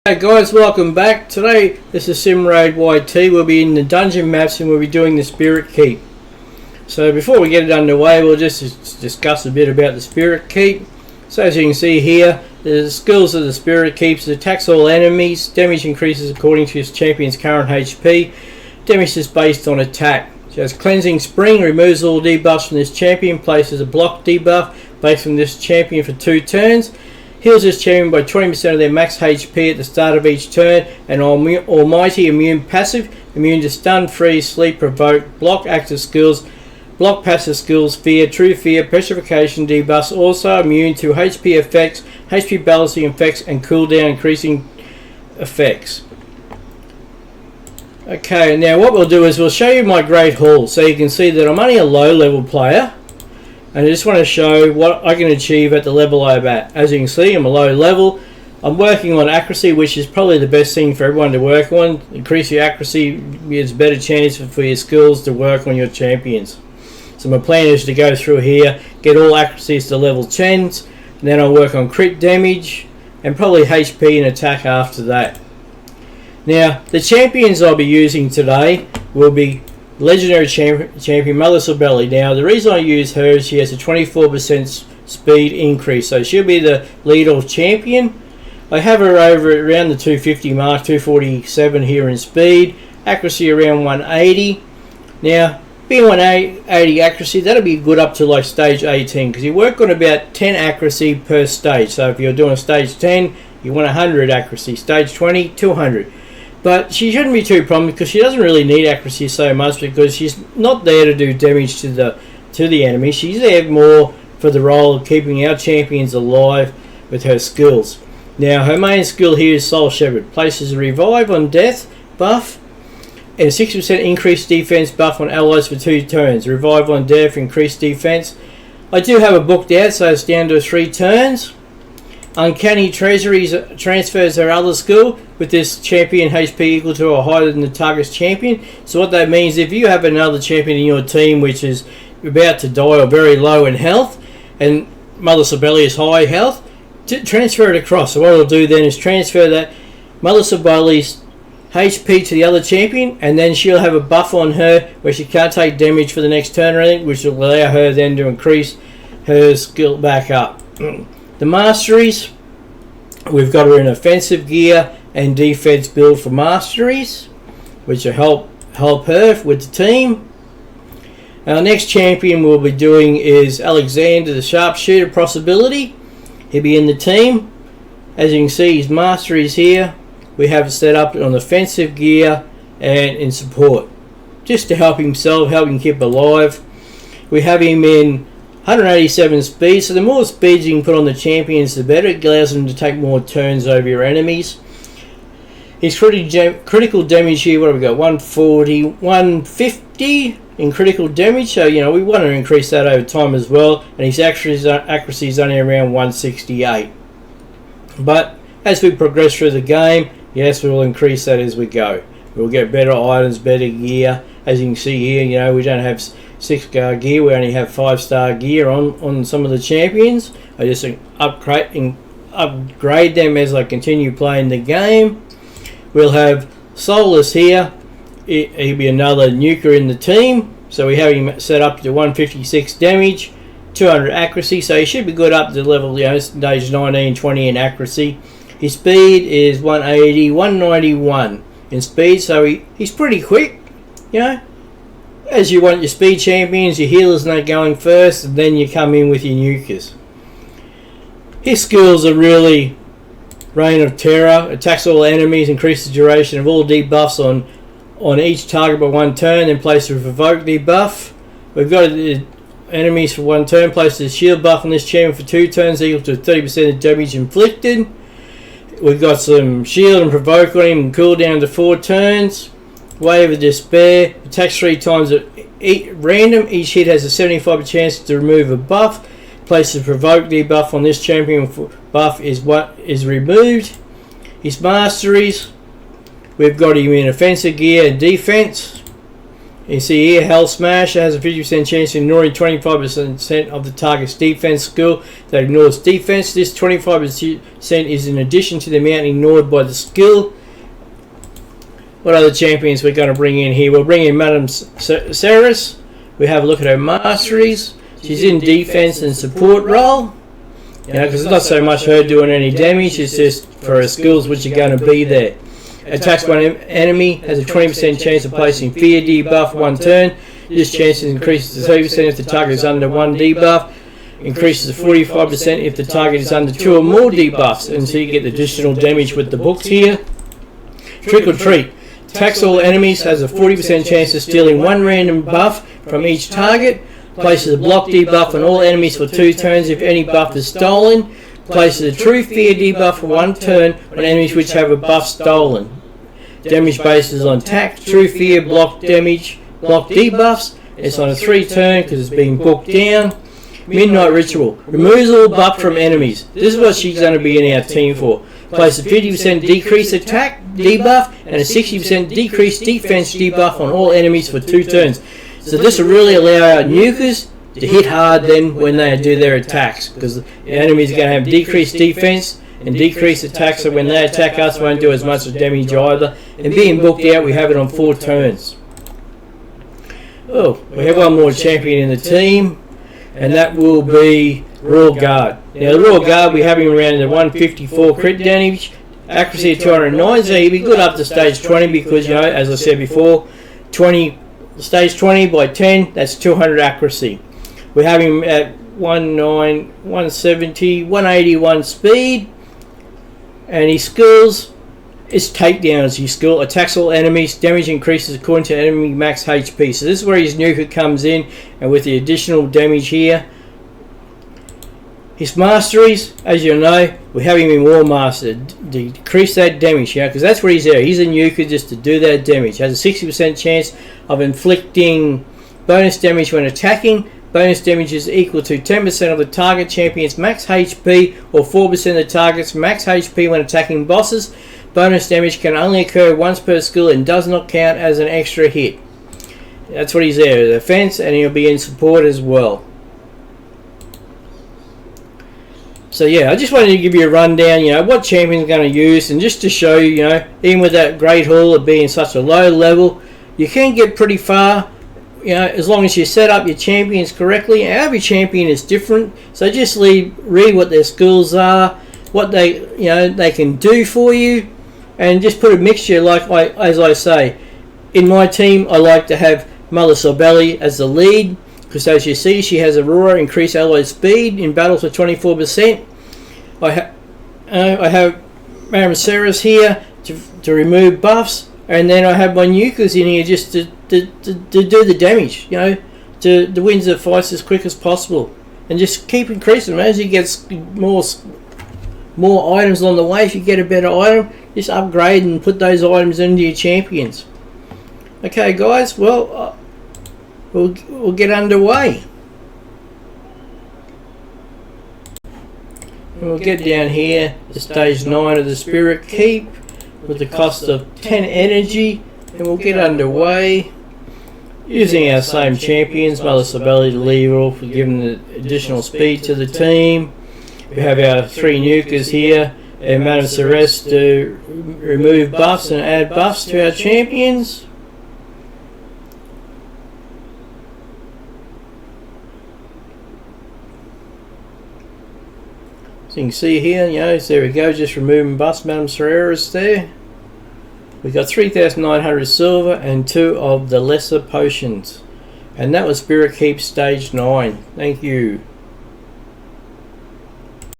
Hey guys, welcome back. Today this is SimRaid YT. We'll be in the dungeon maps and we'll be doing the Spirit Keep. So before we get it underway, we'll just discuss a bit about the Spirit Keep. So as you can see here, the skills of the Spirit Keeps: attacks all enemies, damage increases according to his champion's current HP, damage is based on attack. She has Cleansing Spring, removes all debuffs from this champion, places a block debuff based on this champion for 2 turns. Heals this champion by 20% of their max HP at the start of each turn. And Almighty Immune passive, immune to stun, freeze, sleep, provoke, block active skills, block passive skills, fear, true fear, petrification debuffs. Also immune to HP effects, HP balancing effects, and cooldown increasing effects. Okay, now what we'll do is we'll show you my Great Hall so you can see that I'm only a low level player. And I just want to show what I can achieve at the level I'm at. As you can see, I'm a low level. I'm working on accuracy, which is probably the best thing for everyone to work on. Increase your accuracy, gives better chance for your skills to work on your champions. So my plan is to go through here, get all accuracies to level 10s, and then I'll work on crit damage, and probably HP and attack after that. Now, the champions I'll be using today will be Legendary Champion Mother Sibeli. Now, the reason I use her is she has a 24% speed increase, so she'll be the lead off champion. I have her over around the 250 mark, 247 here in speed, accuracy around 180. Now, being 180 accuracy, that'll be good up to like stage 18, because you work on about 10 accuracy per stage. So if you're doing a stage 10, you want 100 accuracy, stage 20, 200. But she shouldn't be too prominent because she doesn't really need accuracy so much, because she's not there to do damage to the enemy. She's there more for the role of keeping our champions alive with her skills. Now, her main skill here is Soul Shepherd. Places a revive on death buff and a 60% increased defense buff on allies for 2 turns. Revive on death, increased defense. I do have it booked out, so it's down to 3 turns. Uncanny Treasuries transfers her other skill with this champion HP equal to or higher than the target's champion. So what that means, if you have another champion in your team which is about to die or very low in health, and Mother Sibeli is high health, transfer it across. So what I'll do then is transfer that Mother Sibeli's HP to the other champion, and then she'll have a buff on her where she can't take damage for the next turn or anything, which will allow her then to increase her skill back up. The masteries, we've got her in offensive gear and defense build for masteries, which will help her with the team. Our next champion we'll be doing is Alexander, the sharpshooter possibility. He'll be in the team. As you can see, his masteries here, we have it set up on offensive gear and in support, just to help himself, help him keep alive. We have him in 187 speed, so the more speeds you can put on the champions, the better. It allows them to take more turns over your enemies. His critical damage here, what have we got? 140, 150 in critical damage, so we want to increase that over time as well. And his accuracy is only around 168. But as we progress through the game, yes, we will increase that as we go. We'll get better items, better gear. As you can see here, we don't have 6-star gear, we only have 5-star gear on some of the champions. I just upgrade them as I continue playing the game. We'll have Solus here. He'll be another nuker in the team, so we have him set up to 156 damage, 200 accuracy, so he should be good up to level stage 19, 20 in accuracy. His speed is 180, 191 in speed, so he's pretty quick, As you want your speed champions, your healers not going first, and then you come in with your nukers. His skills are really Reign of Terror, attacks all enemies, increase the duration of all debuffs on each target by 1 turn, then place a provoke debuff. We've got enemies for 1 turn, place a shield buff on this champion for 2 turns equal to 30% of damage inflicted. We've got some shield and provoke on him and cooldown to 4 turns. Wave of Despair, attacks 3 times at random. Each hit has a 75% chance to remove a buff. Places a provoke debuff on this champion. Buff is what is removed. His masteries, we've got him in offensive gear and defense. You see here, Hell Smash has a 50% chance of ignoring 25% of the target's defense skill that ignores defense. This 25% is in addition to the amount ignored by the skill. What other champions we're going to bring in here? We'll bring in Madame Ceres. We have a look at her masteries. She's in defense and support role. You know, because it's not so much her doing any damage, it's just for her skills which are going to be there. Attacks one enemy, has a 20% chance of placing fear debuff 1 turn. This chance increases to 30% if the target is under 1 debuff. Increases to 45% if the target is under 2 or more debuffs. And so you get additional damage with the books here. Trick or Treat. Attacks all enemies, has a 40% chance of stealing 1 random buff from each target. Places a block debuff on all enemies for 2 turns if any buff is stolen. Places a true fear debuff for 1 turn on enemies which have a buff stolen. Damage bases on attack, true fear, block damage, block debuffs. It's on a 3 turn because it's being booked down. Midnight Ritual. Removes all buff from enemies. This is what she's going to be in our team for. Places a 50% decreased attack debuff and a 60% decreased defense debuff on all enemies for 2 turns. So this will really allow our nukers to hit hard then when they do their attacks, because the enemies are going to have decreased defense and decreased attacks, so when they attack us won't do as much damage either. And being booked out, we have it on 4 turns. Oh, we have one more champion in the team, and that will be Royal Guard. Now the Royal Guard, we have him around the 154 crit damage, accuracy of 209, so he'll be good up to stage 20 because, you know, as I said before, stage 20 by 10, that's 200 accuracy. We have him at 170, 181 speed, and his skills is takedowns. His skill attacks all enemies, damage increases according to enemy max HP. So this is where his nuker comes in, and with the additional damage here. His masteries, as you know, we have him in War Master to decrease that damage, you know, because that's where he's there. He's a nuker just to do that damage. Has a 60% chance of inflicting bonus damage when attacking. Bonus damage is equal to 10% of the target champion's max HP or 4% of the target's max HP when attacking bosses. Bonus damage can only occur once per skill and does not count as an extra hit. That's what he's there, defense, and he'll be in support as well. So yeah, I just wanted to give you a rundown, you know, what champion's going to use, and just to show you, you know, even with that Great Hall of being such a low level, you can get pretty far. You know, as long as you set up your champions correctly. Every champion is different, so just read what their skills are, what they can do for you, and just put a mixture. As I say, in my team, I like to have Mother Sorbelli as the lead, because as you see, she has Aurora, increased alloy speed in battles for 24%. I have Madame Ceres here to remove buffs. And then I have my nukers in here just to do the damage, you know, to win the fights as quick as possible. And just keep increasing them. As you get more items along the way, if you get a better item, just upgrade and put those items into your champions. Okay, guys, well, we'll get underway. And we'll get down here to stage 9 of the Spirit Keep, with the cost of 10 energy, and we'll get underway using our same champions. Mother Sorbelli to lead off, for giving the additional speed to the team. We have our 3 nukers here, and Madame Ceres to remove buffs and add buffs to our champions. So you can see here, you know, so there we go, just removing buffs. Madame Ceres there. We got 3,900 silver and 2 of the lesser potions. And that was Spirit Keep stage 9. Thank you.